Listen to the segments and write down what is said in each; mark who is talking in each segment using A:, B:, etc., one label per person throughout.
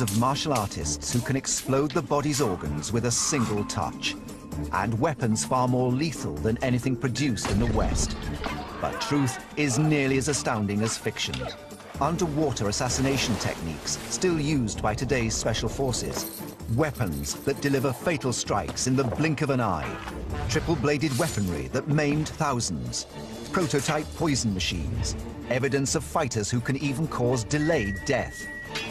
A: of martial artists who can explode the body's organs with a single touch, and weapons far more lethal than anything produced in the West. But truth is nearly as astounding as fiction. Underwater assassination techniques still used by today's special forces. Weapons that deliver fatal strikes in the blink of an eye. Triple-bladed weaponry that maimed thousands. Prototype poison machines. Evidence of fighters who can even cause delayed death.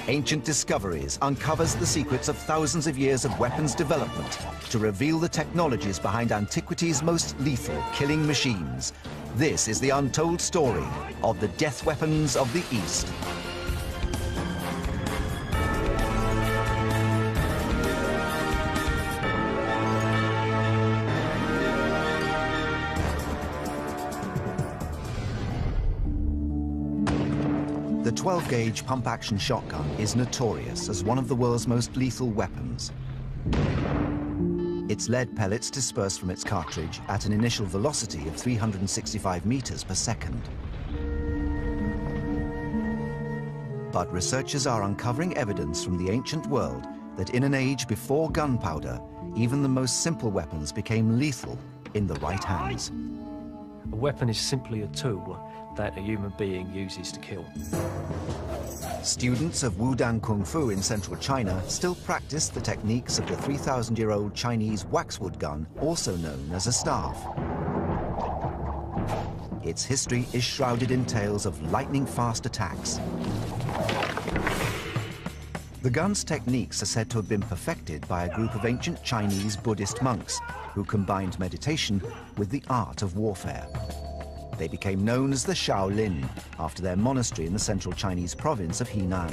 A: Ancient Discoveries uncovers the secrets of thousands of years of weapons development to reveal the technologies behind antiquity's most lethal killing machines. This is the untold story of the death weapons of the East. The 12-gauge pump-action shotgun is notorious as one of the world's most lethal weapons. Its lead pellets disperse from its cartridge at an initial velocity of 365 meters per second. But researchers are uncovering evidence from the ancient world that in an age before gunpowder, even the most simple weapons became lethal in the right hands.
B: A weapon is simply a tool that a human being uses to kill.
A: Students of Wudang Kungfu in central China still practice the techniques of the 3,000-year-old Chinese waxwood gun, also known as a staff. Its history is shrouded in tales of lightning-fast attacks. The gun's techniques are said to have been perfected by a group of ancient Chinese Buddhist monks who combined meditation with the art of warfare. They became known as the Shaolin, after their monastery in the central Chinese province of Henan.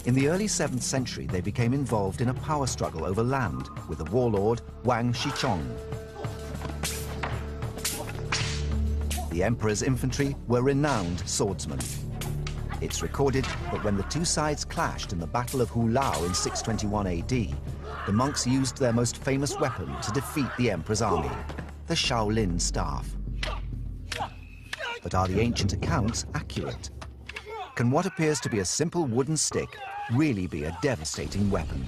A: In the early 7th century, they became involved in a power struggle over land with the warlord Wang Shichong. The emperor's infantry were renowned swordsmen. It's recorded that when the two sides clashed in the Battle of Hulao in 621 AD, the monks used their most famous weapon to defeat the emperor's army, the Shaolin staff. But are the ancient accounts accurate? Can what appears to be a simple wooden stick really be a devastating weapon?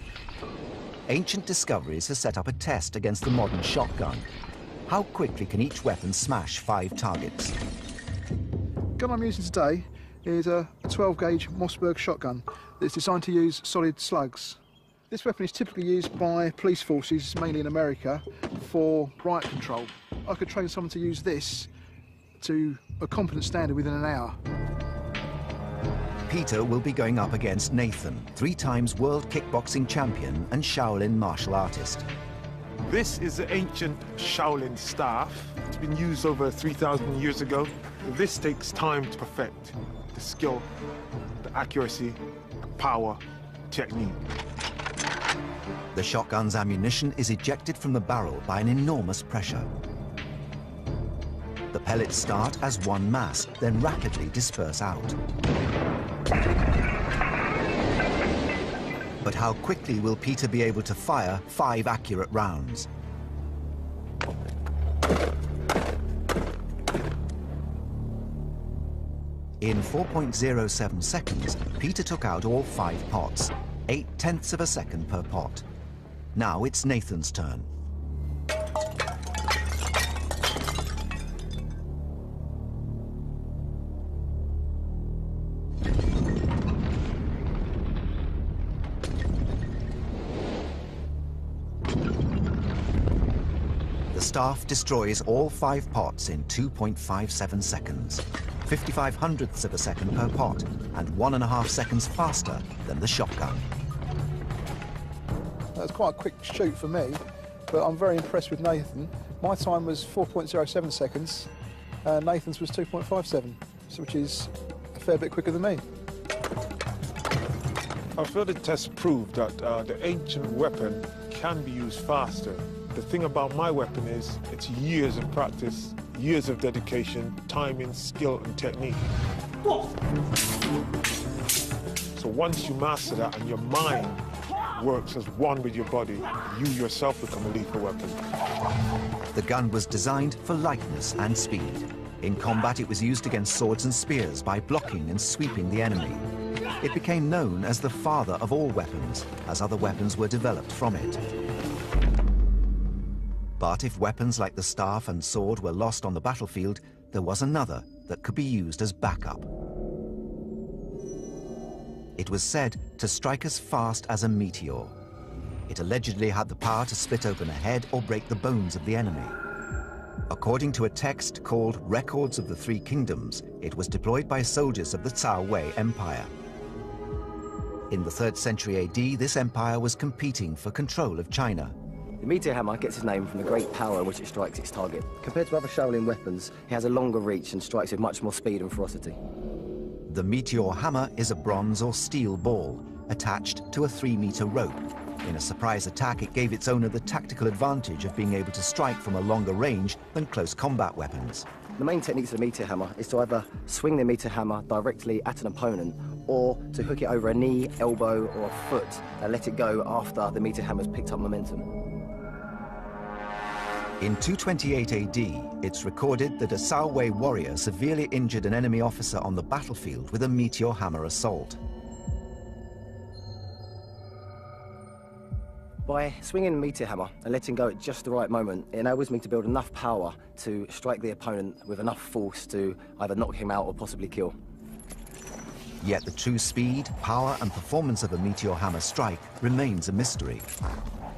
A: Ancient Discoveries has set up a test against the modern shotgun. How quickly can each weapon smash 5 targets?
C: The gun I'm using today is a 12-gauge Mossberg shotgun that's designed to use solid slugs. This weapon is typically used by police forces, mainly in America, for riot control. I could train someone to use this to a competent standard within an hour.
A: Peter will be going up against Nathan, 3 times world kickboxing champion and Shaolin martial artist.
D: This is the ancient Shaolin staff. It's been used over 3,000 years ago. This takes time to perfect. The skill, the accuracy, the power, technique.
A: The shotgun's ammunition is ejected from the barrel by an enormous pressure. The pellets start as one mass, then rapidly disperse out. But how quickly will Peter be able to fire 5 accurate rounds? In 4.07 seconds, Peter took out all 5 pots, 0.8 of a second per pot. Now it's Nathan's turn. The staff destroys all 5 pots in 2.57 seconds, 55/100ths of a second per pot, and 1.5 seconds faster than the shotgun.
C: That's quite a quick shoot for me, but I'm very impressed with Nathan. My time was 4.07 seconds, and Nathan's was 2.57, which is a fair bit quicker than me.
D: I feel the test proved that the ancient weapon can be used faster. The thing about my weapon is it's years of practice, years of dedication, timing, skill, and technique. So once you master that and your mind works as one with your body, you yourself become a lethal weapon.
A: The gun was designed for lightness and speed. In combat, it was used against swords and spears by blocking and sweeping the enemy. It became known as the father of all weapons, as other weapons were developed from it. But if weapons like the staff and sword were lost on the battlefield, there was another that could be used as backup. It was said to strike as fast as a meteor. It allegedly had the power to split open a head or break the bones of the enemy. According to a text called Records of the Three Kingdoms, it was deployed by soldiers of the Cao Wei Empire. In the 3rd century AD, this empire was competing for control of China.
E: The meteor hammer gets its name from the great power in which it strikes its target. Compared to other Shaolin weapons, it has a longer reach and strikes with much more speed and ferocity.
A: The meteor hammer is a bronze or steel ball attached to a 3-meter rope. In a surprise attack, it gave its owner the tactical advantage of being able to strike from a longer range than close combat weapons.
E: The main techniques of the meteor hammer is to either swing the meteor hammer directly at an opponent or to hook it over a knee, elbow or a foot and let it go after the meteor hammer's picked up momentum.
A: In 228 AD, it's recorded that a Cao Wei warrior severely injured an enemy officer on the battlefield with a meteor hammer assault.
E: By swinging the meteor hammer and letting go at just the right moment, it enables me to build enough power to strike the opponent with enough force to either knock him out or possibly kill.
A: Yet the true speed, power and performance of a meteor hammer strike remains a mystery.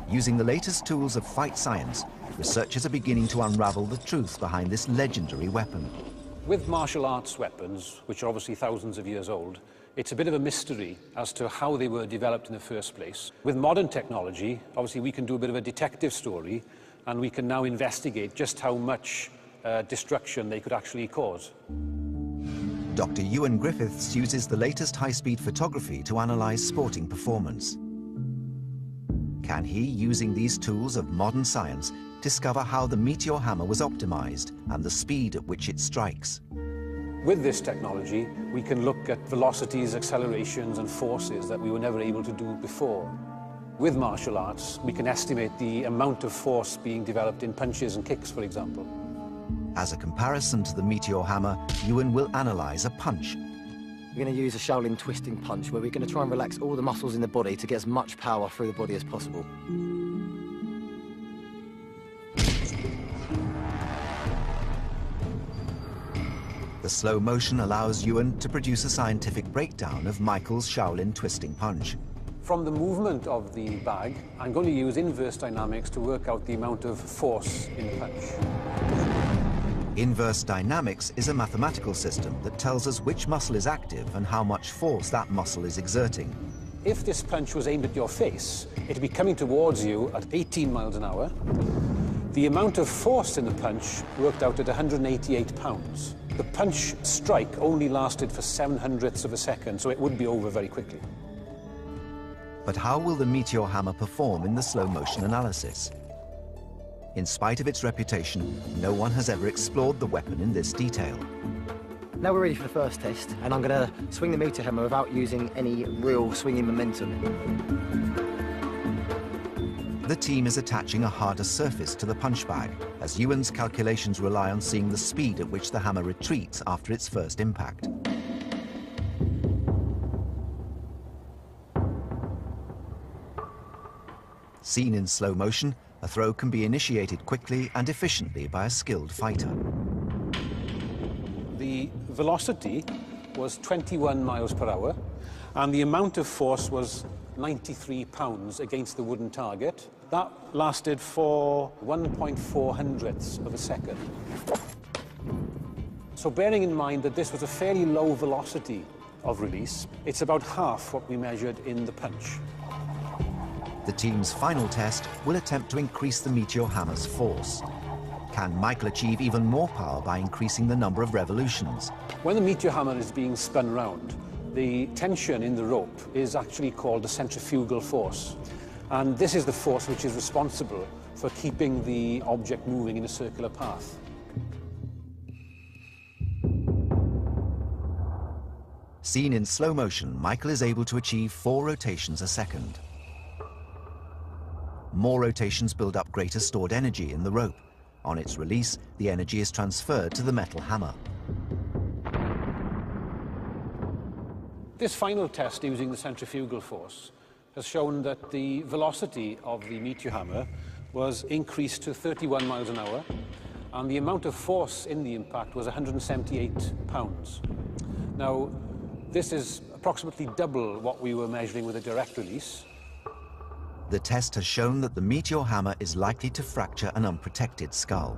A: Using the latest tools of fight science, researchers are beginning to unravel the truth behind this legendary weapon.
F: With martial arts weapons, which are obviously thousands of years old, it's a bit of a mystery as to how they were developed in the first place. With modern technology, obviously we can do a bit of a detective story, and we can now investigate just how much destruction they could actually cause.
A: Dr. Ewan Griffiths uses the latest high-speed photography to analyze sporting performance. Can he, using these tools of modern science, discover how the meteor hammer was optimized and the speed at which it strikes?
F: With this technology, we can look at velocities, accelerations and forces that we were never able to do before. With martial arts, we can estimate the amount of force being developed in punches and kicks, for example.
A: As a comparison to the meteor hammer, Ewan will analyze a punch.
E: We're going to use a Shaolin twisting punch where we're going to try and relax all the muscles in the body to get as much power through the body as possible.
A: The slow motion allows Ewan to produce a scientific breakdown of Michael's Shaolin twisting punch.
F: From the movement of the bag, I'm going to use inverse dynamics to work out the amount of force in the punch.
A: Inverse dynamics is a mathematical system that tells us which muscle is active and how much force that muscle is exerting.
F: If this punch was aimed at your face, it'd be coming towards you at 18 miles an hour. The amount of force in the punch worked out at 188 pounds. The punch strike only lasted for 7/100ths of a second, so it would be over very quickly.
A: But how will the meteor hammer perform in the slow motion analysis? In spite of its reputation, no one has ever explored the weapon in this detail.
E: Now we're ready for the first test, and I'm going to swing the meteor hammer without using any real swinging momentum.
A: The team is attaching a harder surface to the punch bag, as Ewan's calculations rely on seeing the speed at which the hammer retreats after its first impact. Seen in slow motion, a throw can be initiated quickly and efficiently by a skilled fighter.
F: The velocity was 21 miles per hour, and the amount of force was 93 pounds against the wooden target. That lasted for 1.4 of a second. So bearing in mind that this was a fairly low velocity of release, it's about half what we measured in the punch.
A: The team's final test will attempt to increase the meteor hammer's force. Can Michael achieve even more power by increasing the number of revolutions?
F: When the meteor hammer is being spun round, the tension in the rope is actually called the centrifugal force. And this is the force which is responsible for keeping the object moving in a circular path.
A: Seen in slow motion, Michael is able to achieve 4 rotations a second. More rotations build up greater stored energy in the rope. On its release, the energy is transferred to the metal hammer.
F: This final test using the centrifugal force has shown that the velocity of the meteor hammer was increased to 31 miles an hour, and the amount of force in the impact was 178 pounds. Now, this is approximately double what we were measuring with a direct release.
A: The test has shown that the meteor hammer is likely to fracture an unprotected skull.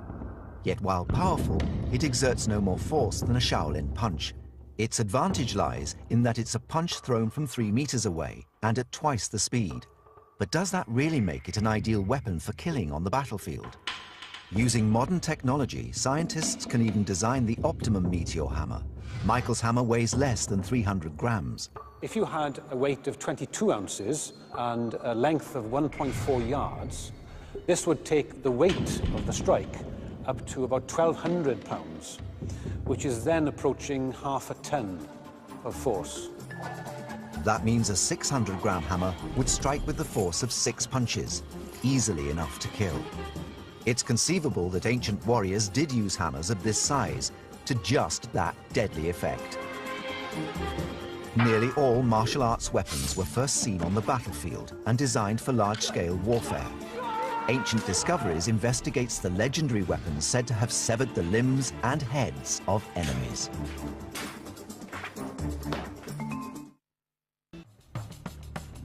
A: Yet while powerful, it exerts no more force than a Shaolin punch. Its advantage lies in that it's a punch thrown from 3 meters away and at twice the speed. But does that really make it an ideal weapon for killing on the battlefield? Using modern technology, scientists can even design the optimum meteor hammer. Michael's hammer weighs less than 300 grams.
F: If you had a weight of 22 ounces and a length of 1.4 yards, this would take the weight of the strike up to about 1,200 pounds, which is then approaching half a ton of force.
A: That means a 600-gram hammer would strike with the force of 6 punches, easily enough to kill. It's conceivable that ancient warriors did use hammers of this size to just that deadly effect. Nearly all martial arts weapons were first seen on the battlefield and designed for large-scale warfare. Ancient Discoveries investigates the legendary weapons said to have severed the limbs and heads of enemies.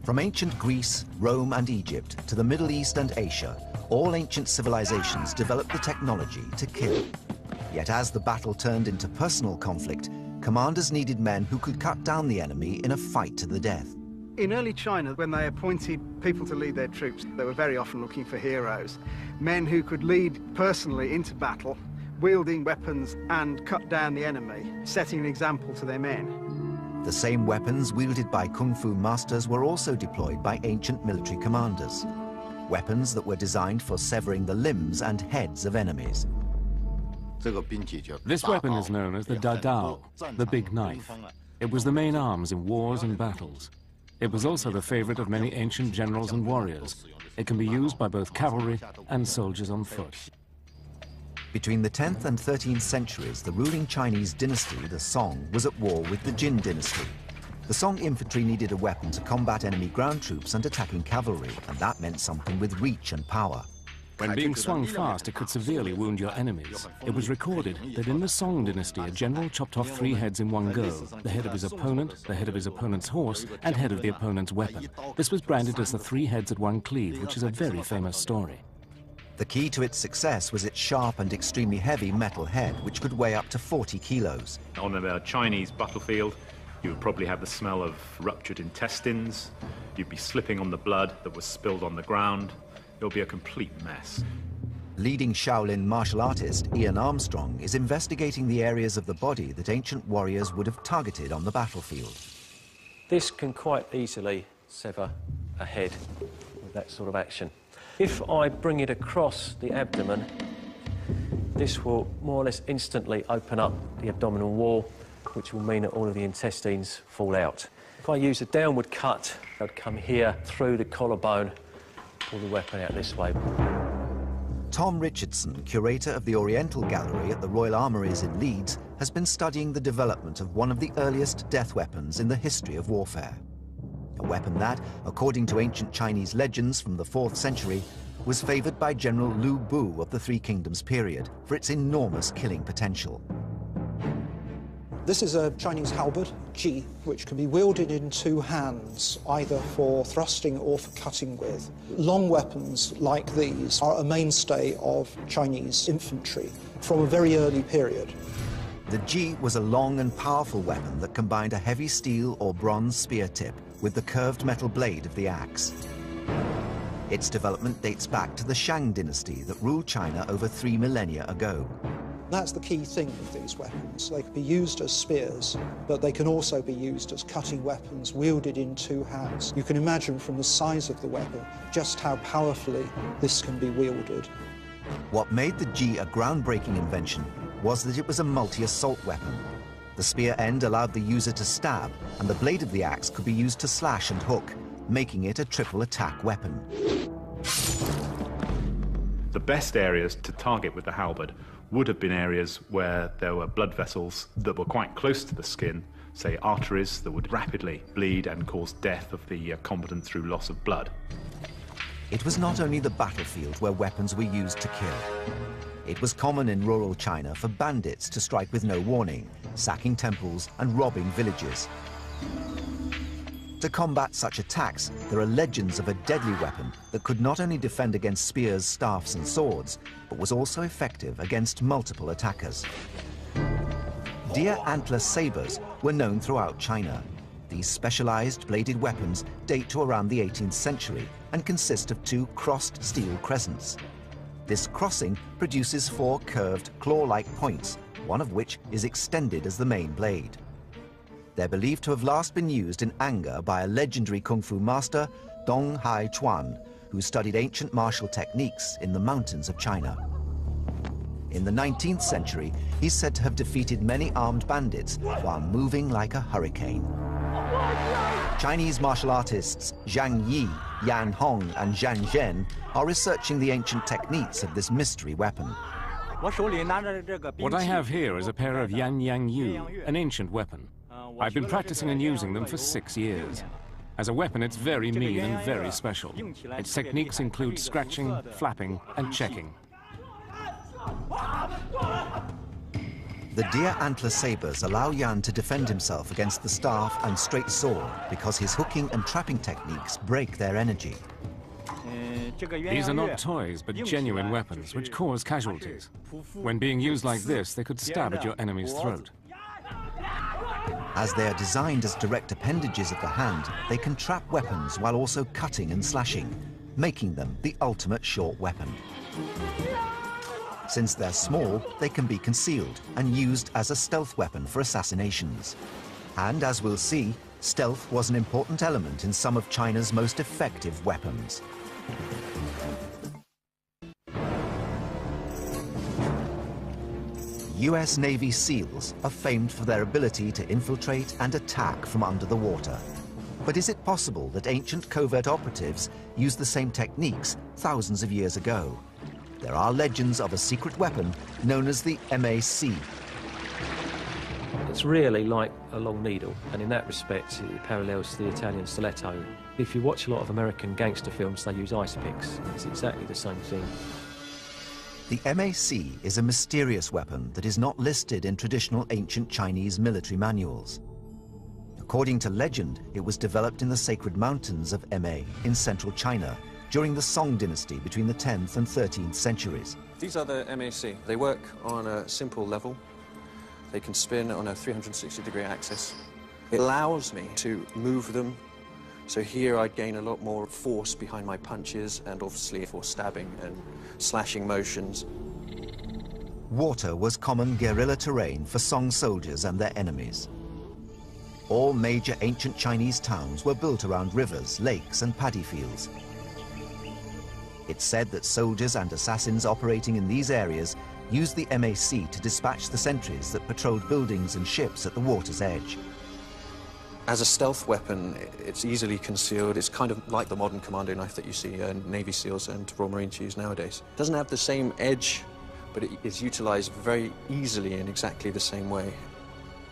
A: From ancient Greece, Rome and Egypt to the Middle East and Asia, all ancient civilizations developed the technology to kill. Yet as the battle turned into personal conflict, commanders needed men who could cut down the enemy in a fight to the death.
G: In early China, when they appointed people to lead their troops, they were very often looking for heroes. Men who could lead personally into battle, wielding weapons and cut down the enemy, setting an example to their men.
A: The same weapons wielded by Kungfu masters were also deployed by ancient military commanders. Weapons that were designed for severing the limbs and heads of enemies.
H: This weapon is known as the dadao, the big knife. It was the main arms in wars and battles. It was also the favorite of many ancient generals and warriors. It can be used by both cavalry and soldiers on foot.
A: Between the 10th and 13th centuries, the ruling Chinese dynasty, the Song, was at war with the Jin dynasty. The Song infantry needed a weapon to combat enemy ground troops and attacking cavalry, and that meant something with reach and power.
H: When being swung fast, it could severely wound your enemies. It was recorded that in the Song dynasty, a general chopped off 3 heads in one go: the head of his opponent, the head of his opponent's horse, and head of the opponent's weapon. This was branded as the 3 heads at one cleave, which is a very famous story.
A: The key to its success was its sharp and extremely heavy metal head, which could weigh up to 40 kilos.
I: On a Chinese battlefield, you would probably have the smell of ruptured intestines. You'd be slipping on the blood that was spilled on the ground. It'll be a complete mess.
A: Leading Shaolin martial artist Ian Armstrong is investigating the areas of the body that ancient warriors would have targeted on the battlefield.
B: This can quite easily sever a head with that sort of action. If I bring it across the abdomen, this will more or less instantly open up the abdominal wall, which will mean that all of the intestines fall out. If I use a downward cut, I'd come here through the collarbone, pull the weapon out this way.
A: Tom Richardson, curator of the Oriental Gallery at the Royal Armouries in Leeds, has been studying the development of one of the earliest death weapons in the history of warfare. A weapon that, according to ancient Chinese legends from the 4th century, was favoured by General Lu Bu of the Three Kingdoms period for its enormous killing potential.
J: This is a Chinese halberd, ji, which can be wielded in 2 hands, either for thrusting or for cutting with. Long weapons like these are a mainstay of Chinese infantry from a very early period.
A: The ji was a long and powerful weapon that combined a heavy steel or bronze spear tip with the curved metal blade of the axe. Its development dates back to the Shang dynasty that ruled China over 3 millennia ago.
J: That's the key thing with these weapons. They can be used as spears, but they can also be used as cutting weapons wielded in 2 hands. You can imagine from the size of the weapon just how powerfully this can be wielded.
A: What made the ji a groundbreaking invention was that it was a multi-assault weapon. The spear end allowed the user to stab, and the blade of the axe could be used to slash and hook, making it a triple attack weapon.
I: The best areas to target with the halberd would have been areas where there were blood vessels that were quite close to the skin, say, arteries that would rapidly bleed and cause death of the combatant through loss of blood.
A: It was not only the battlefield where weapons were used to kill. It was common in rural China for bandits to strike with no warning, sacking temples and robbing villages. To combat such attacks, there are legends of a deadly weapon that could not only defend against spears, staffs and swords, but was also effective against multiple attackers. Deer antler sabers were known throughout China. These specialized bladed weapons date to around the 18th century and consist of two crossed steel crescents. This crossing produces four curved claw-like points, one of which is extended as the main blade. They're believed to have last been used in anger by a legendary Kung Fu master, Dong Hai Chuan, who studied ancient martial techniques in the mountains of China. In the 19th century, he's said to have defeated many armed bandits while moving like a hurricane. Chinese martial artists Zhang Yi, Yan Hong and Zhang Zhen are researching the ancient techniques of this mystery weapon.
H: What I have here is a pair of Yan Yang Yu, an ancient weapon. I've been practicing and using them for 6 years. As a weapon, it's very mean and very special. Its techniques include scratching, flapping, and checking.
A: The deer antler sabers allow Yan to defend himself against the staff and straight sword because his hooking and trapping techniques break their energy.
H: These are not toys, but genuine weapons, which cause casualties. When being used like this, they could stab at your enemy's throat.
A: As they are designed as direct appendages of the hand, they can trap weapons while also cutting and slashing, making them the ultimate short weapon. Since they're small, they can be concealed and used as a stealth weapon for assassinations. And as we'll see, stealth was an important element in some of China's most effective weapons. US Navy SEALs are famed for their ability to infiltrate and attack from under the water. But is it possible that ancient covert operatives used the same techniques thousands of years ago? There are legends of a secret weapon known as the MAC.
B: It's really like a long needle, and in that respect it parallels the Italian stiletto. If you watch a lot of American gangster films, they use ice picks. It's exactly the same thing.
A: The MAC is a mysterious weapon that is not listed in traditional ancient Chinese military manuals. According to legend, it was developed in the sacred mountains of Ma in central China during the Song dynasty between the 10th and 13th centuries.
K: These are the MAC. They work on a simple level. They can spin on a 360-degree axis. It allows me to move them. So here I'd gain a lot more force behind my punches and obviously for stabbing and slashing motions.
A: Water was common guerrilla terrain for Song soldiers and their enemies. All major ancient Chinese towns were built around rivers, lakes and paddy fields. It's said that soldiers and assassins operating in these areas used the MAC to dispatch the sentries that patrolled buildings and ships at the water's edge.
K: As a stealth weapon, it's easily concealed. It's kind of like the modern commando knife that you see Navy SEALs and Royal Marines use nowadays. It doesn't have the same edge, but it is utilized very easily in exactly the same way.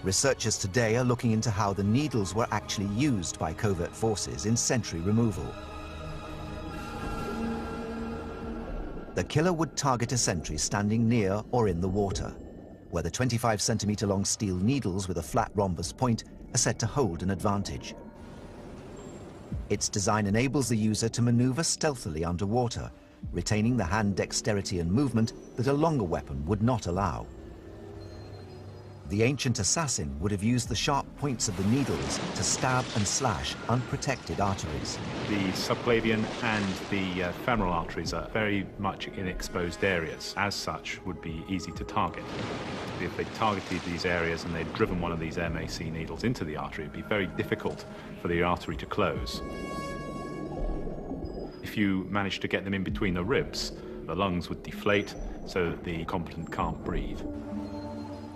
A: Researchers today are looking into how the needles were actually used by covert forces in sentry removal. The killer would target a sentry standing near or in the water, where the 25-centimeter long steel needles with a flat rhombus point are said to hold an advantage. Its design enables the user to maneuver stealthily underwater, retaining the hand dexterity and movement that a longer weapon would not allow. The ancient assassin would have used the sharp points of the needles to stab and slash unprotected arteries.
I: The subclavian and the femoral arteries are very much in exposed areas. As such, would be easy to target. If they targeted these areas and they'd driven one of these MAC needles into the artery, it'd be very difficult for the artery to close. If you managed to get them in between the ribs, the lungs would deflate so that the combatant can't breathe.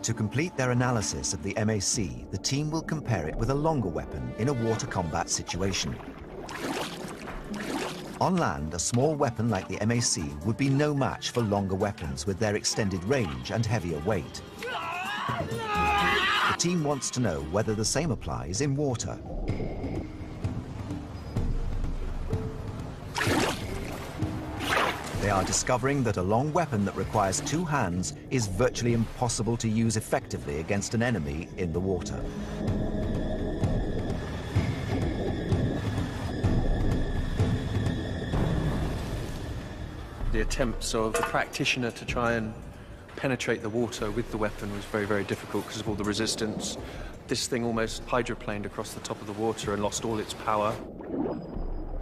A: To complete their analysis of the MAC, the team will compare it with a longer weapon in a water combat situation. On land, a small weapon like the MAC would be no match for longer weapons with their extended range and heavier weight. the team wants to know whether the same applies in water. They are discovering that a long weapon that requires two hands is virtually impossible to use effectively against an enemy in the water.
K: The attempts of the practitioner to try and penetrate the water with the weapon was very, very difficult because of all the resistance. This thing almost hydroplaned across the top of the water and lost all its power.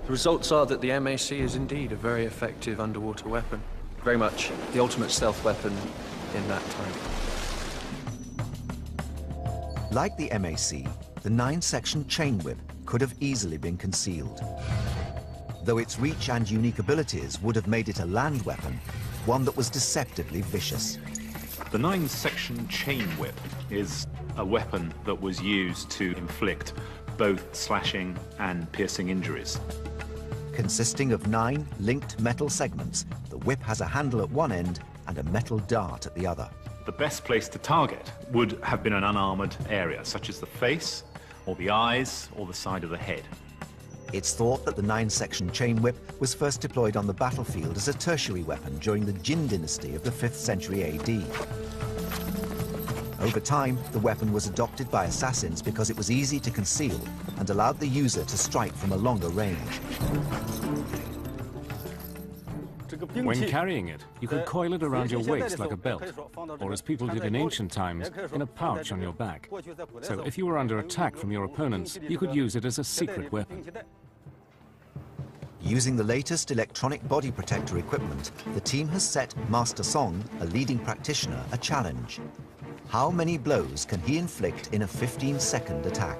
K: The results are that the MAC is indeed a very effective underwater weapon. Very much the ultimate stealth weapon in that time.
A: Like the MAC, the 9-section chain whip could have easily been concealed. Though its reach and unique abilities would have made it a land weapon, one that was deceptively vicious.
I: The 9-section chain whip is a weapon that was used to inflict both slashing and piercing injuries.
A: Consisting of 9 linked metal segments, the whip has a handle at one end and a metal dart at the other.
I: The best place to target would have been an unarmored area, such as the face, or the eyes, or the side of the head.
A: It's thought that the 9-section chain whip was first deployed on the battlefield as a tertiary weapon during the Jin dynasty of the 5th century AD. Over time, the weapon was adopted by assassins because it was easy to conceal and allowed the user to strike from a longer range.
H: When carrying it, you could coil it around your waist like a belt, or as people did in ancient times, in a pouch on your back. So if you were under attack from your opponents, you could use it as a secret weapon.
A: Using the latest electronic body protector equipment, the team has set Master Song, a leading practitioner, a challenge. How many blows can he inflict in a 15-second attack?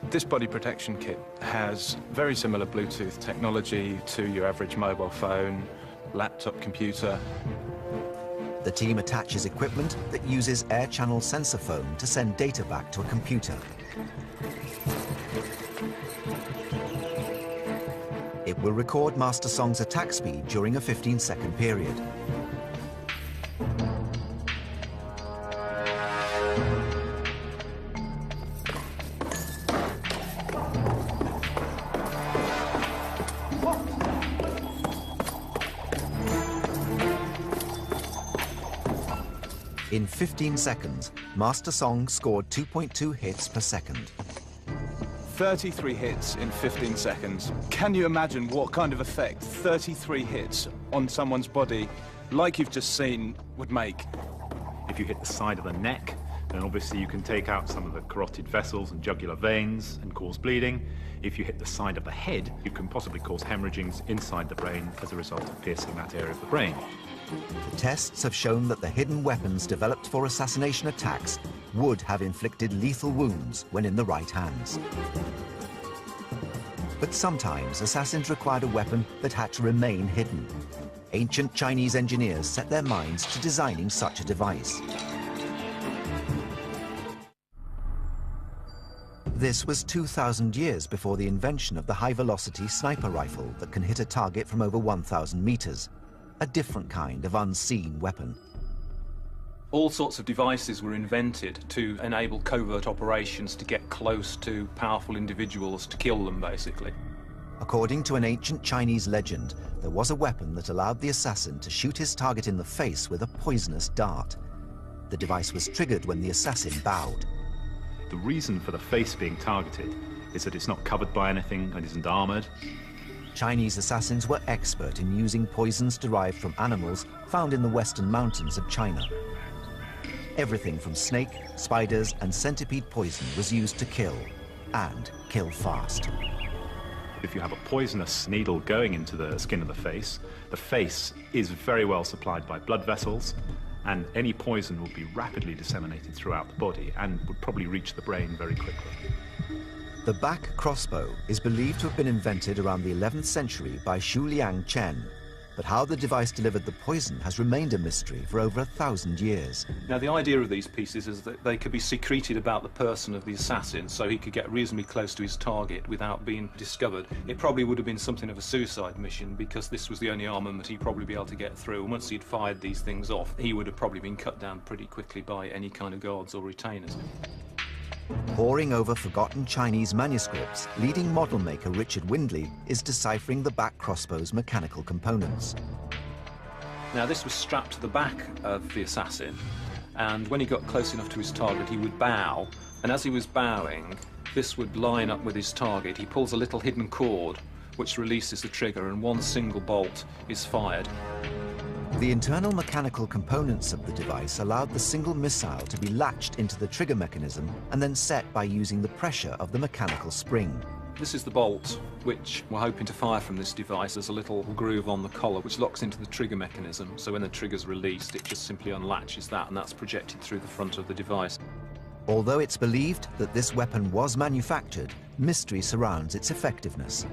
L: This body protection kit has very similar Bluetooth technology to your average mobile phone, laptop computer.
A: The team attaches equipment that uses air channel sensor phone to send data back to a computer. It will record Master Song's attack speed during a 15-second period. In 15 seconds, Master Song scored 2.2 hits per second.
L: 33 hits in 15 seconds. Can you imagine what kind of effect 33 hits on someone's body, like you've just seen, would make?
I: If you hit the side of the neck, then obviously you can take out some of the carotid vessels and jugular veins and cause bleeding. If you hit the side of the head, you can possibly cause hemorrhagings inside the brain as a result of piercing that area of the brain.
A: The tests have shown that the hidden weapons developed for assassination attacks would have inflicted lethal wounds when in the right hands. But sometimes assassins required a weapon that had to remain hidden. Ancient Chinese engineers set their minds to designing such a device. This was 2,000 years before the invention of the high-velocity sniper rifle that can hit a target from over 1,000 meters. A different kind of unseen weapon.
M: All sorts of devices were invented to enable covert operations to get close to powerful individuals, to kill them, basically.
A: According to an ancient Chinese legend, there was a weapon that allowed the assassin to shoot his target in the face with a poisonous dart. The device was triggered when the assassin bowed.
I: The reason for the face being targeted is that it's not covered by anything and isn't armored.
A: Chinese assassins were expert in using poisons derived from animals found in the western mountains of China. Everything from snake, spiders, and centipede poison was used to kill, and kill fast.
I: If you have a poisonous needle going into the skin of the face is very well supplied by blood vessels, and any poison will be rapidly disseminated throughout the body and would probably reach the brain very quickly.
A: The back crossbow is believed to have been invented around the 11th century by Xu Liang Chen, but how the device delivered the poison has remained a mystery for over 1,000 years.
M: Now, the idea of these pieces is that they could be secreted about the person of the assassin, so he could get reasonably close to his target without being discovered. It probably would have been something of a suicide mission, because this was the only armament he'd probably be able to get through, and once he'd fired these things off, he would have probably been cut down pretty quickly by any kind of guards or retainers.
A: Poring over forgotten Chinese manuscripts, leading model maker Richard Windley is deciphering the back crossbow's mechanical components.
M: Now, this was strapped to the back of the assassin, and when he got close enough to his target, he would bow, and as he was bowing, this would line up with his target. He pulls a little hidden cord, which releases the trigger, and one single bolt is fired.
A: The internal mechanical components of the device allowed the single missile to be latched into the trigger mechanism and then set by using the pressure of the mechanical spring.
M: This is the bolt which we're hoping to fire from this device. There's a little groove on the collar which locks into the trigger mechanism, so when the trigger's released it just simply unlatches that, and that's projected through the front of the device.
A: Although it's believed that this weapon was manufactured, mystery surrounds its effectiveness.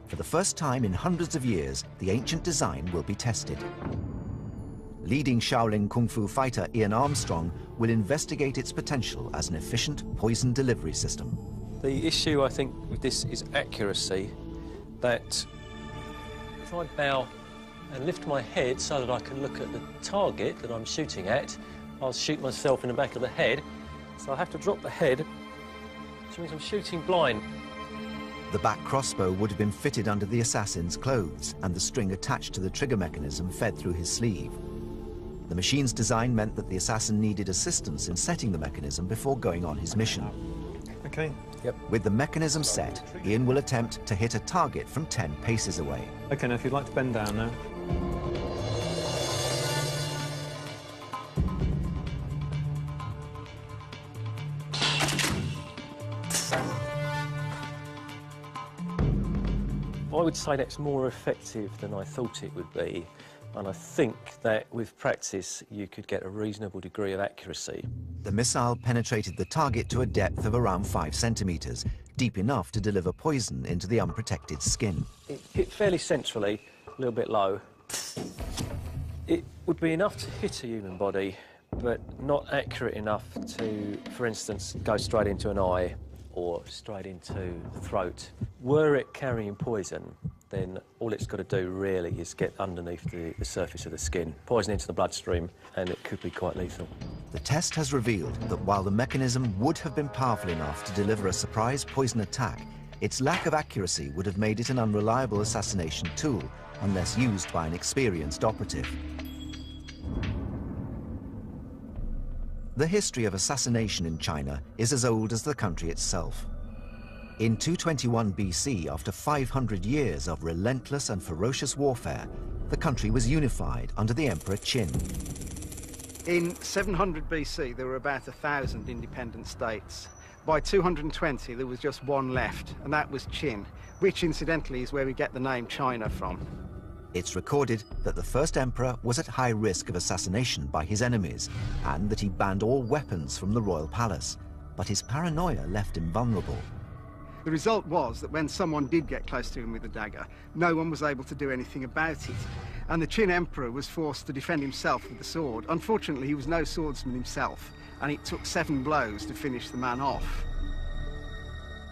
A: For the first time in hundreds of years, the ancient design will be tested. Leading Shaolin Kung Fu fighter Ian Armstrong will investigate its potential as an efficient poison delivery system.
B: The issue, I think, with this is accuracy, that if I bow and lift my head so that I can look at the target that I'm shooting at, I'll shoot myself in the back of the head, so I have to drop the head, which means I'm shooting blind.
A: The back crossbow would have been fitted under the assassin's clothes, and the string attached to the trigger mechanism fed through his sleeve. The machine's design meant that the assassin needed assistance in setting the mechanism before going on his mission.
L: Okay.
B: Yep.
A: With the mechanism set, Ian will attempt to hit a target from 10 paces away.
L: Okay, now if you'd like to bend down now.
B: I would say that's more effective than I thought it would be, and I think that with practice you could get a reasonable degree of accuracy.
A: The missile penetrated the target to a depth of around 5 centimeters, deep enough to deliver poison into the unprotected skin.
B: It hit fairly centrally, a little bit low. It would be enough to hit a human body, but not accurate enough to, for instance, go straight into an eye or straight into the throat. Were it carrying poison, then all it's got to do really is get underneath the surface of the skin, poison into the bloodstream, and it could be quite lethal.
A: The test has revealed that while the mechanism would have been powerful enough to deliver a surprise poison attack, its lack of accuracy would have made it an unreliable assassination tool unless used by an experienced operative. The history of assassination in China is as old as the country itself. In 221 BC, after 500 years of relentless and ferocious warfare, the country was unified under the Emperor Qin.
G: In 700 BC, there were about 1,000 independent states. By 220, there was just one left, and that was Qin, which incidentally is where we get the name China from.
A: It's recorded that the first emperor was at high risk of assassination by his enemies, and that he banned all weapons from the royal palace, but his paranoia left him vulnerable.
G: The result was that when someone did get close to him with a dagger, no one was able to do anything about it, and the Qin emperor was forced to defend himself with the sword. Unfortunately, he was no swordsman himself, and it took 7 blows to finish the man off.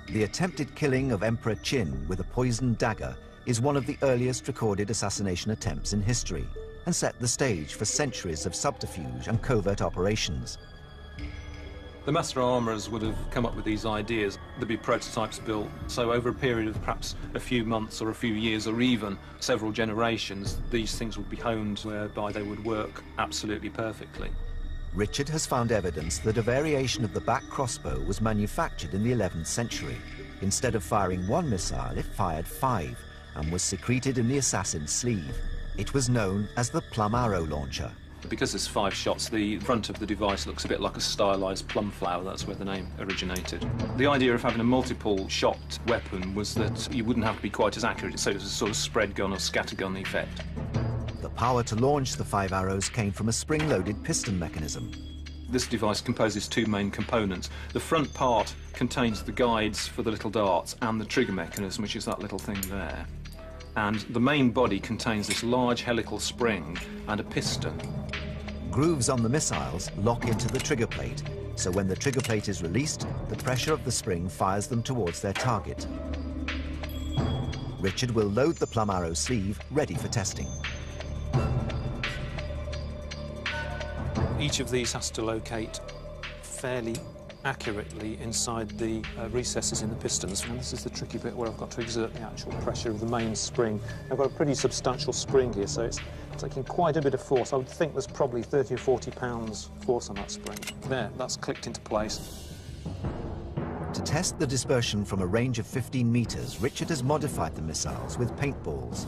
A: The attempted killing of Emperor Qin with a poisoned dagger is one of the earliest recorded assassination attempts in history, and set the stage for centuries of subterfuge and covert operations.
M: The master armourers would have come up with these ideas. There'd be prototypes built, so over a period of perhaps a few months or a few years or even several generations, these things would be honed whereby they would work absolutely perfectly.
A: Richard has found evidence that a variation of the back crossbow was manufactured in the 11th century. Instead of firing 1 missile, it fired 5, and was secreted in the assassin's sleeve. It was known as the plum arrow launcher.
M: Because there's 5 shots, the front of the device looks a bit like a stylised plum flower. That's where the name originated. The idea of having a multiple shot weapon was that you wouldn't have to be quite as accurate, so it was a sort of spread gun or scattergun effect.
A: The power to launch the 5 arrows came from a spring-loaded piston mechanism.
M: This device composes 2 main components. The front part contains the guides for the little darts and the trigger mechanism, which is that little thing there. And the main body contains this large helical spring and a piston.
A: Grooves on the missiles lock into the trigger plate, so when the trigger plate is released, the pressure of the spring fires them towards their target. Richard will load the plum arrow sleeve, ready for testing.
L: Each of these has to locate fairly
F: accurately inside the recesses in the pistons. And this is the tricky bit where I've got to exert the actual pressure of the main spring. I've got a pretty substantial spring here, so it's taking quite a bit of force. I would think there's probably 30 or 40 pounds force on that spring. There, that's clicked into place.
A: To test the dispersion from a range of 15 meters, Richard has modified the missiles with paintballs.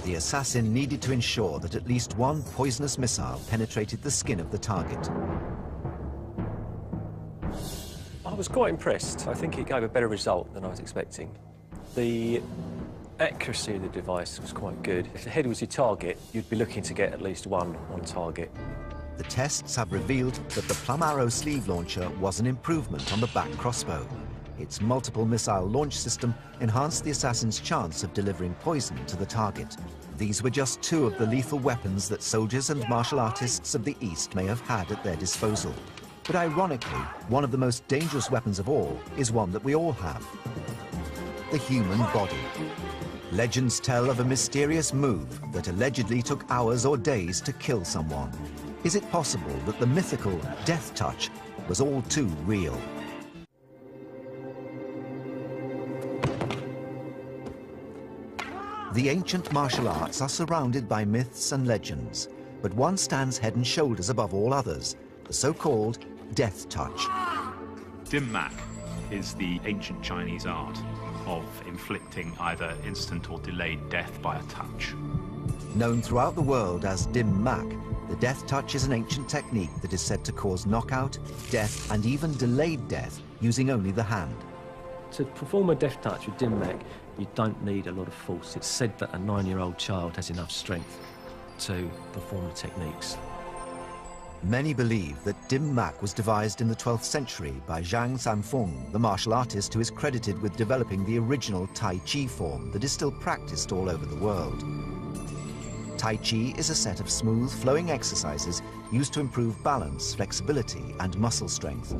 A: The assassin needed to ensure that at least one poisonous missile penetrated the skin of the target.
B: I was quite impressed. I think it gave a better result than I was expecting. The accuracy of the device was quite good. If the head was your target, you'd be looking to get at least one on target.
A: The tests have revealed that the Plum Arrow sleeve launcher was an improvement on the back crossbow. Its multiple missile launch system enhanced the assassin's chance of delivering poison to the target. These were just two of the lethal weapons that soldiers and martial artists of the East may have had at their disposal. But ironically, one of the most dangerous weapons of all is one that we all have: the human body. Legends tell of a mysterious move that allegedly took hours or days to kill someone. Is it possible that the mythical death touch was all too real? The ancient martial arts are surrounded by myths and legends, but one stands head and shoulders above all others: the so-called death touch.
I: Dim mak is the ancient Chinese art of inflicting either instant or delayed death by a touch.
A: Known throughout the world as dim mak, the death touch is an ancient technique that is said to cause knockout, death, and even delayed death using only the hand.
B: To perform a death touch with dim mak, you don't need a lot of force. It's said that a 9-year-old child has enough strength to perform the techniques.
A: Many believe that dim mak was devised in the 12th century by Zhang Sanfeng, the martial artist who is credited with developing the original Tai Chi form that is still practiced all over the world. Tai Chi is a set of smooth, flowing exercises used to improve balance, flexibility, and muscle strength.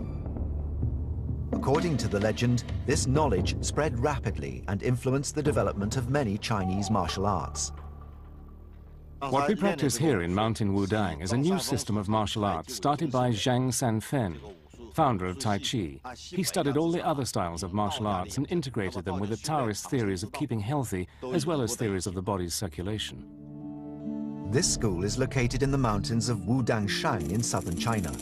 A: According to the legend, this knowledge spread rapidly and influenced the development of many Chinese martial arts.
H: What we practice here in Mountain Wudang is a new system of martial arts started by Zhang Sanfen, founder of Tai Chi. He studied all the other styles of martial arts and integrated them with the Taoist theories of keeping healthy, as well as theories of the body's circulation.
A: This school is located in the mountains of Wudangshan in southern China.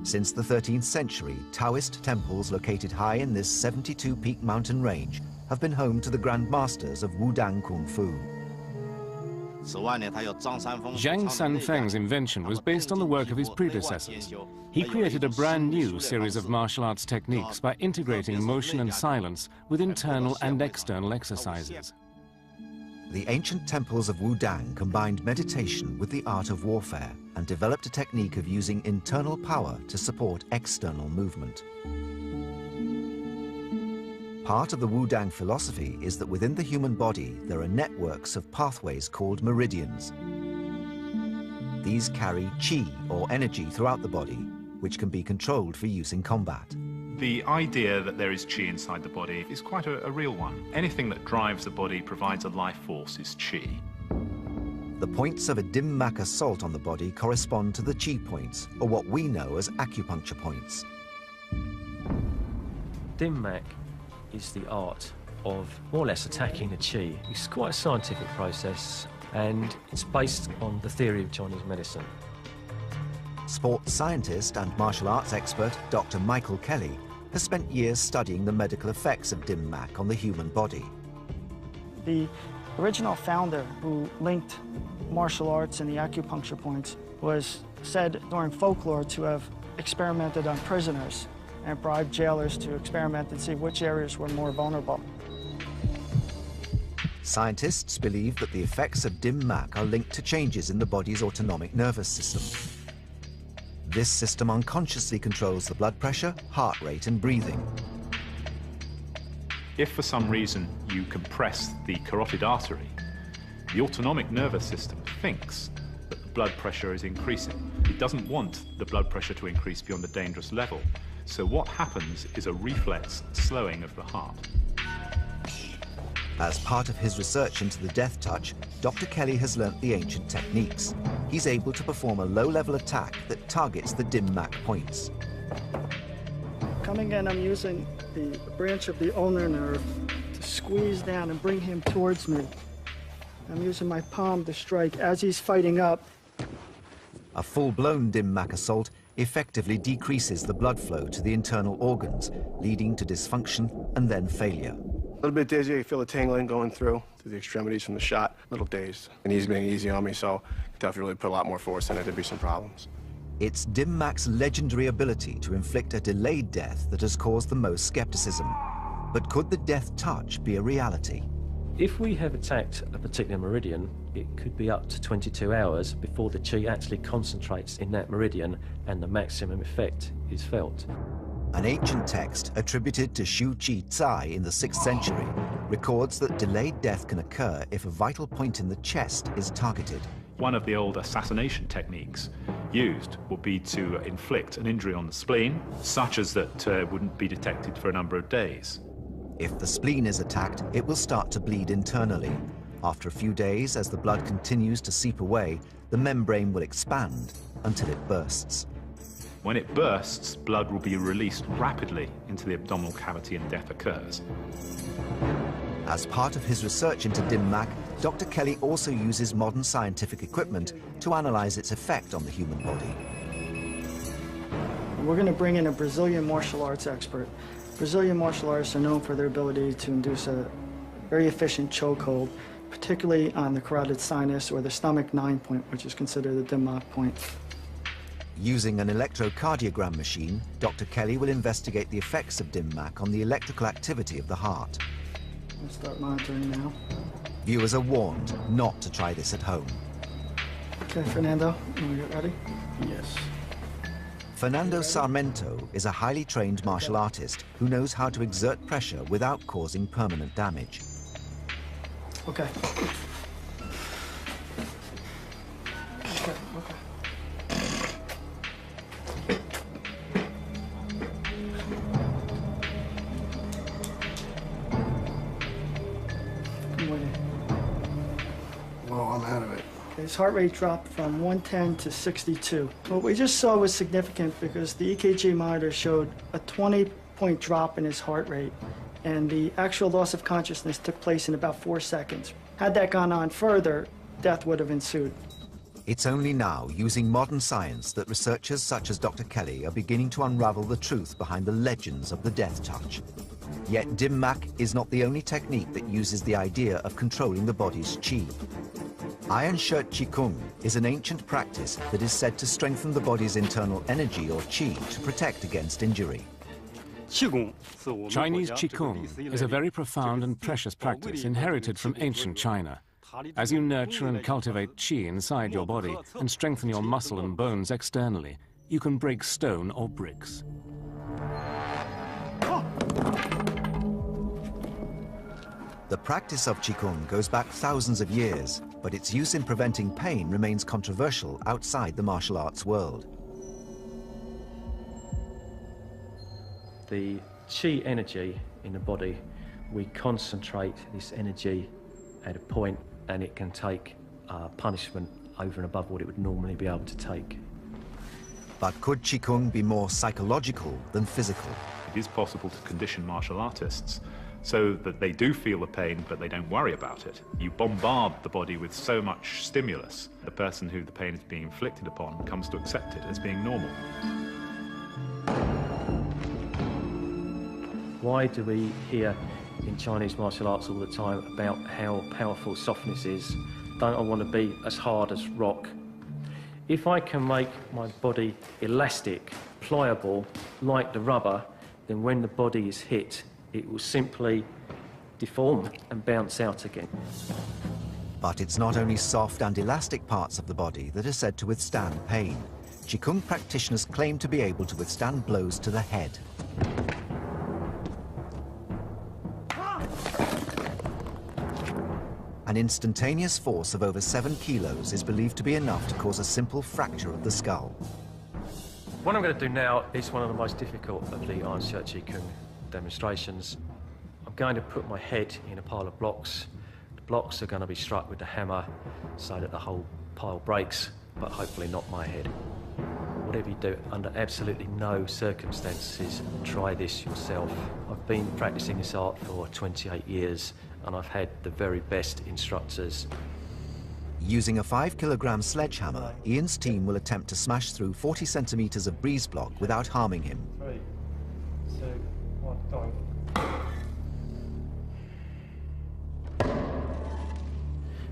A: Since the 13th century, Taoist temples located high in this 72-peak mountain range have been home to the Grand Masters of Wudang Kungfu.
H: Zhang Sanfeng's invention was based on the work of his predecessors. He created a brand new series of martial arts techniques by integrating motion and silence with internal and external exercises.
A: The ancient temples of Wudang combined meditation with the art of warfare and developed a technique of using internal power to support external movement. Part of the Wudang philosophy is that within the human body there are networks of pathways called meridians. These carry qi, or energy, throughout the body, which can be controlled for use in combat.
I: The idea that there is qi inside the body is quite a real one. Anything that drives the body, provides a life force, is qi.
A: The points of a dim mak assault on the body correspond to the qi points, or what we know as acupuncture points.
B: Dim mak is the art of more or less attacking the qi. It's quite a scientific process, and it's based on the theory of Chinese medicine.
A: Sports scientist and martial arts expert Dr. Michael Kelly has spent years studying the medical effects of dim mak on the human body.
N: The original founder who linked martial arts and the acupuncture points was said during folklore to have experimented on prisoners and bribed jailers to experiment and see which areas were more vulnerable.
A: Scientists believe that the effects of dim mak are linked to changes in the body's autonomic nervous system. This system unconsciously controls the blood pressure, heart rate, and breathing.
I: If for some reason you compress the carotid artery, the autonomic nervous system thinks that the blood pressure is increasing. He doesn't want the blood pressure to increase beyond a dangerous level. So what happens is a reflex slowing of the heart.
A: As part of his research into the death touch, Dr. Kelly has learnt the ancient techniques. He's able to perform a low-level attack that targets the dim mak points.
N: Coming in, I'm using the branch of the ulnar nerve to squeeze down and bring him towards me. I'm using my palm to strike as he's fighting up.
A: A full-blown dim mak assault effectively decreases the blood flow to the internal organs, leading to dysfunction and then failure.
O: A little bit dizzy, I feel a tingling going through the extremities from the shot. A little dazed. And he's being easy on me, so definitely put a lot more force in it. There'd be some problems.
A: It's dim mak's legendary ability to inflict a delayed death that has caused the most skepticism. But could the death touch be a reality?
B: If we have attacked a particular meridian, it could be up to 22 hours before the chi actually concentrates in that meridian and the maximum effect is felt.
A: An ancient text attributed to Shu Chi Tsai in the 6th century records that delayed death can occur if a vital point in the chest is targeted.
I: One of the old assassination techniques used would be to inflict an injury on the spleen, such as that wouldn't be detected for a number of days.
A: If the spleen is attacked, it will start to bleed internally. After a few days, as the blood continues to seep away, the membrane will expand until it bursts.
I: When it bursts, blood will be released rapidly into the abdominal cavity and death occurs.
A: As part of his research into dim mak, Dr. Kelly also uses modern scientific equipment to analyze its effect on the human body.
N: We're going to bring in a Brazilian martial arts expert. Brazilian martial artists are known for their ability to induce a very efficient chokehold, particularly on the carotid sinus or the stomach 9 point, which is considered the dim mak point.
A: Using an electrocardiogram machine, Dr. Kelly will investigate the effects of dim mak on the electrical activity of the heart.
N: I'll start monitoring now.
A: Viewers are warned not to try this at home.
N: Okay, Fernando, you want to get ready?
L: Yes.
A: Fernando Sarmento is a highly trained martial artist who knows how to exert pressure without causing permanent damage.
N: Okay. Okay.
O: Whoa, I'm out of it.
N: His heart rate dropped from 110 to 62. What we just saw was significant because the EKG monitor showed a 20-point drop in his heart rate, and the actual loss of consciousness took place in about 4 seconds. Had that gone on further, death would have ensued.
A: It's only now, using modern science, that researchers such as Dr. Kelly are beginning to unravel the truth behind the legends of the death touch. Yet dim mak is not the only technique that uses the idea of controlling the body's chi. Iron shirt qigong is an ancient practice that is said to strengthen the body's internal energy or chi to protect against injury.
H: Chinese Qigong is a very profound and precious practice inherited from ancient China. As you nurture and cultivate qi inside your body and strengthen your muscle and bones externally, you can break stone or bricks.
A: The practice of qigong goes back thousands of years, but its use in preventing pain remains controversial outside the martial arts world.
B: The chi energy in the body, we concentrate this energy at a point and it can take punishment over and above what it would normally be able to take.
A: But could qigong be more psychological than physical?
I: It is possible to condition martial artists so that they do feel the pain, but they don't worry about it. You bombard the body with so much stimulus, the person who the pain is being inflicted upon comes to accept it as being normal.
B: Why do we hear in Chinese martial arts all the time about how powerful softness is? Don't I want to be as hard as rock? If I can make my body elastic, pliable, like the rubber, then when the body is hit, it will simply deform and bounce out again.
A: But it's not only soft and elastic parts of the body that are said to withstand pain. Qigong practitioners claim to be able to withstand blows to the head. An instantaneous force of over 7 kilos is believed to be enough to cause a simple fracture of the skull.
B: What I'm going to do now is one of the most difficult of the Iron Shirt Chi Kung demonstrations. I'm going to put my head in a pile of blocks. The blocks are going to be struck with the hammer so that the whole pile breaks, but hopefully not my head. Whatever you do, under absolutely no circumstances, try this yourself. I've been practicing this art for 28 years, and I've had the very best instructors.
A: Using a 5-kilogram sledgehammer, Ian's team will attempt to smash through 40 centimeters of breeze block without harming him.
B: 3, 2, 1, go.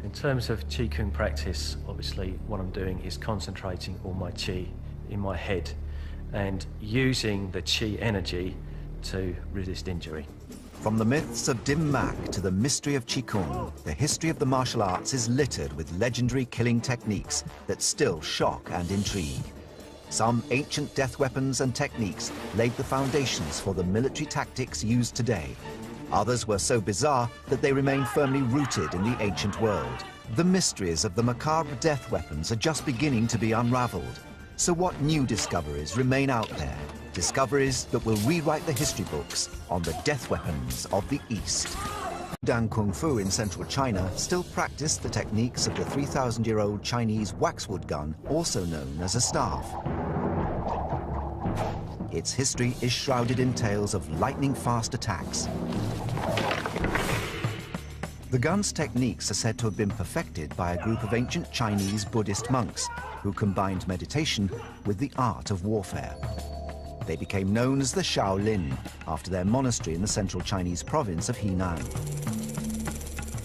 B: In terms of Chi Kung practice, obviously what I'm doing is concentrating all my Chi in my head and using the Chi energy to resist injury.
A: From the myths of Dim Mak to the mystery of Qigong, the history of the martial arts is littered with legendary killing techniques that still shock and intrigue. Some ancient death weapons and techniques laid the foundations for the military tactics used today. Others were so bizarre that they remain firmly rooted in the ancient world. The mysteries of the macabre death weapons are just beginning to be unraveled. So what new discoveries remain out there? Discoveries that will rewrite the history books on the death weapons of the East. Dan Kungfu in central China still practiced the techniques of the 3,000-year-old Chinese waxwood gun, also known as a staff. Its history is shrouded in tales of lightning-fast attacks. The gun's techniques are said to have been perfected by a group of ancient Chinese Buddhist monks who combined meditation with the art of warfare. They became known as the Shaolin, after their monastery in the central Chinese province of Henan.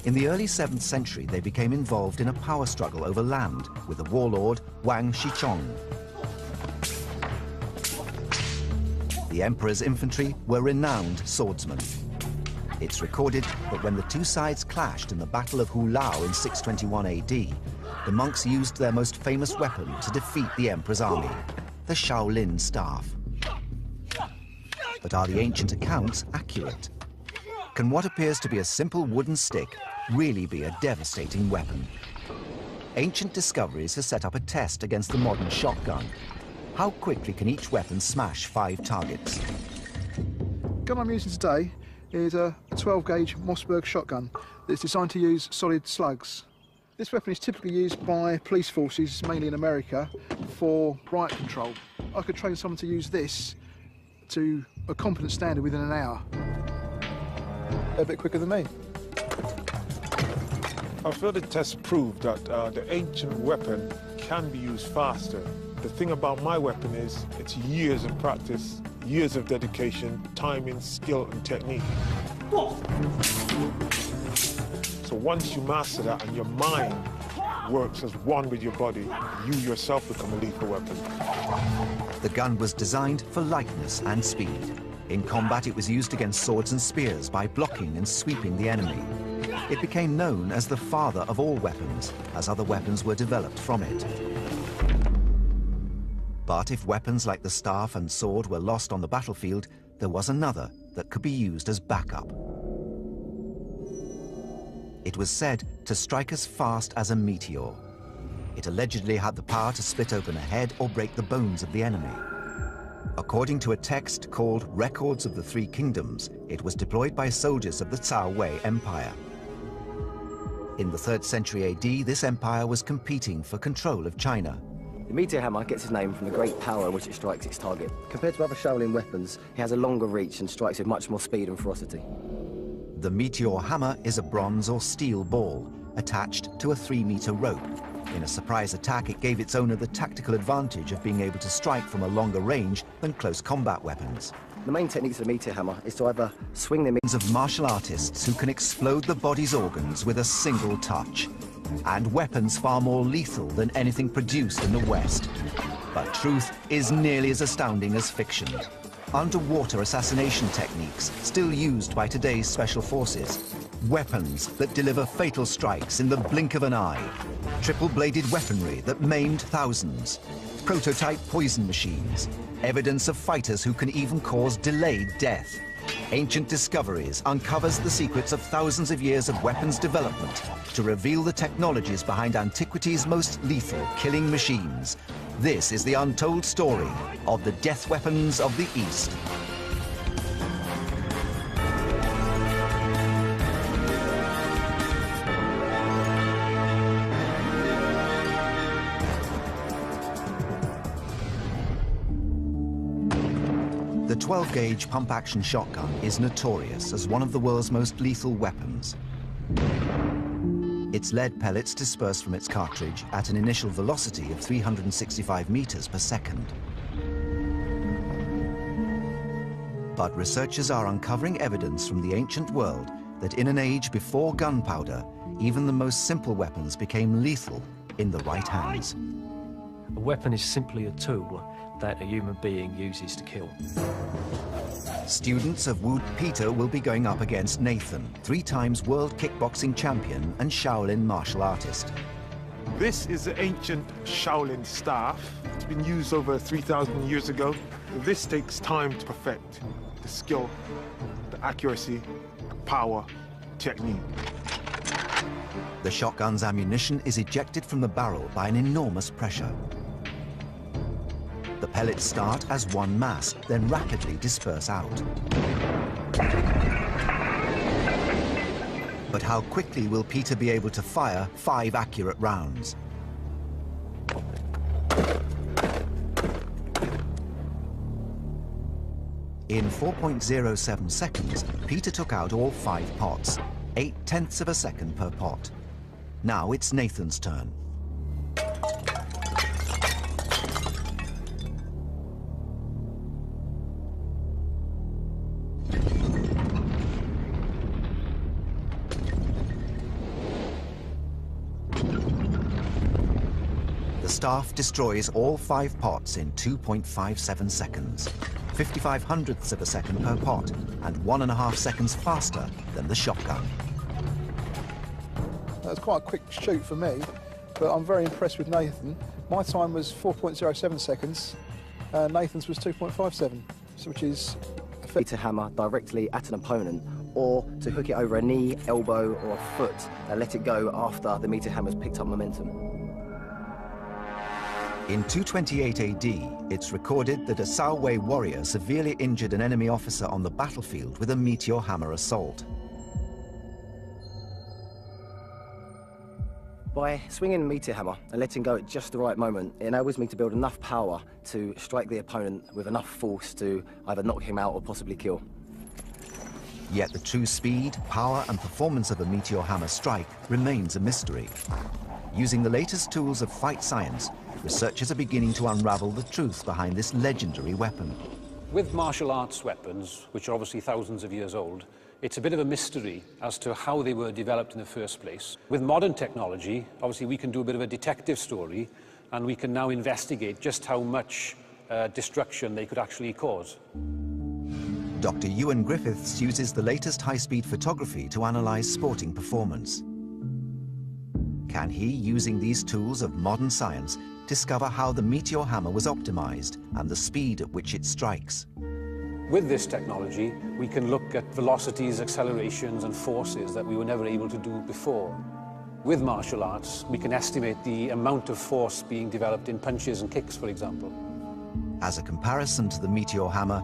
A: In the early 7th century, they became involved in a power struggle over land with the warlord Wang Shichong. The emperor's infantry were renowned swordsmen. It's recorded that when the two sides clashed in the Battle of Hulao in 621 AD, the monks used their most famous weapon to defeat the emperor's army, the Shaolin staff. But are the ancient accounts accurate? Can what appears to be a simple wooden stick really be a devastating weapon? Ancient discoveries have set up a test against the modern shotgun. How quickly can each weapon smash 5 targets?
C: The gun I'm using today is a 12-gauge Mossberg shotgun that's designed to use solid slugs. This weapon is typically used by police forces, mainly in America, for riot control. I could train someone to use this to a competent standard within an hour. A bit quicker than me.
D: Our further tests proved that the ancient weapon can be used faster. The thing about my weapon is it's years of practice, years of dedication, timing, skill and technique. So once you master that and your mind works as one with your body, you yourself become a lethal weapon.
A: The gun was designed for lightness and speed. In combat, it was used against swords and spears by blocking and sweeping the enemy. It became known as the father of all weapons, as other weapons were developed from it. But if weapons like the staff and sword were lost on the battlefield, there was another that could be used as backup. It was said to strike as fast as a meteor. It allegedly had the power to split open a head or break the bones of the enemy. According to a text called Records of the Three Kingdoms, it was deployed by soldiers of the Cao Wei Empire. In the 3rd century AD, this empire was competing for control of China.
E: The meteor hammer gets its name from the great power in which it strikes its target. Compared to other Shaolin weapons, it has a longer reach and strikes with much more speed and ferocity.
A: The meteor hammer is a bronze or steel ball attached to a 3-meter rope. In a surprise attack, it gave its owner the tactical advantage of being able to strike from a longer range than close combat weapons.
E: The main techniques of the meteor hammer is to either swing the
A: of martial artists who can explode the body's organs with a single touch, and weapons far more lethal than anything produced in the West. But truth is nearly as astounding as fiction. Underwater assassination techniques still used by today's special forces. Weapons that deliver fatal strikes in the blink of an eye. Triple-bladed weaponry that maimed thousands. Prototype poison machines. Evidence of fighters who can even cause delayed death. Ancient Discoveries uncovers the secrets of thousands of years of weapons development to reveal the technologies behind antiquity's most lethal killing machines. This is the untold story of the death weapons of the East. The 12-gauge pump-action shotgun is notorious as one of the world's most lethal weapons. Its lead pellets disperse from its cartridge at an initial velocity of 365 meters per second. But researchers are uncovering evidence from the ancient world that in an age before gunpowder, even the most simple weapons became lethal in the right hands.
B: A weapon is simply a tool that a human being uses to kill.
A: Students of Wu Peter will be going up against Nathan, 3 times world kickboxing champion and Shaolin martial artist.
D: This is the ancient Shaolin staff. It's been used over 3,000 years ago. This takes time to perfect. The skill, the accuracy, the power, technique.
A: The shotgun's ammunition is ejected from the barrel by an enormous pressure. The pellets start as one mass, then rapidly disperse out. But how quickly will Peter be able to fire 5 accurate rounds? In 4.07 seconds, Peter took out all 5 pots, 0.8 of a second per pot. Now it's Nathan's turn. The staff destroys all 5 pots in 2.57 seconds, 55/100ths of a second per pot, and 1.5 seconds faster than the shotgun.
C: That was quite a quick shoot for me, but I'm very impressed with Nathan. My time was 4.07 seconds, and Nathan's was 2.57, which is a
E: to hammer directly at an opponent, or to hook it over a knee, elbow, or a foot and let it go after the meter hammer's picked up momentum.
A: In 228 AD, it's recorded that a Salway warrior severely injured an enemy officer on the battlefield with a meteor hammer assault.
E: By swinging the meteor hammer and letting go at just the right moment, it enables me to build enough power to strike the opponent with enough force to either knock him out or possibly kill.
A: Yet the true speed, power and performance of a meteor hammer strike remains a mystery. Using the latest tools of fight science, researchers are beginning to unravel the truth behind this legendary weapon.
F: With martial arts weapons, which are obviously thousands of years old, it's a bit of a mystery as to how they were developed in the first place. With modern technology, obviously we can do a bit of a detective story, and we can now investigate just how much destruction they could actually cause.
A: Dr. Ewan Griffiths uses the latest high-speed photography to analyze sporting performance. Can he, using these tools of modern science, discover how the meteor hammer was optimized and the speed at which it strikes?
F: With this technology, we can look at velocities, accelerations, and forces that we were never able to do before. With martial arts, we can estimate the amount of force being developed in punches and kicks, for example.
A: As a comparison to the meteor hammer,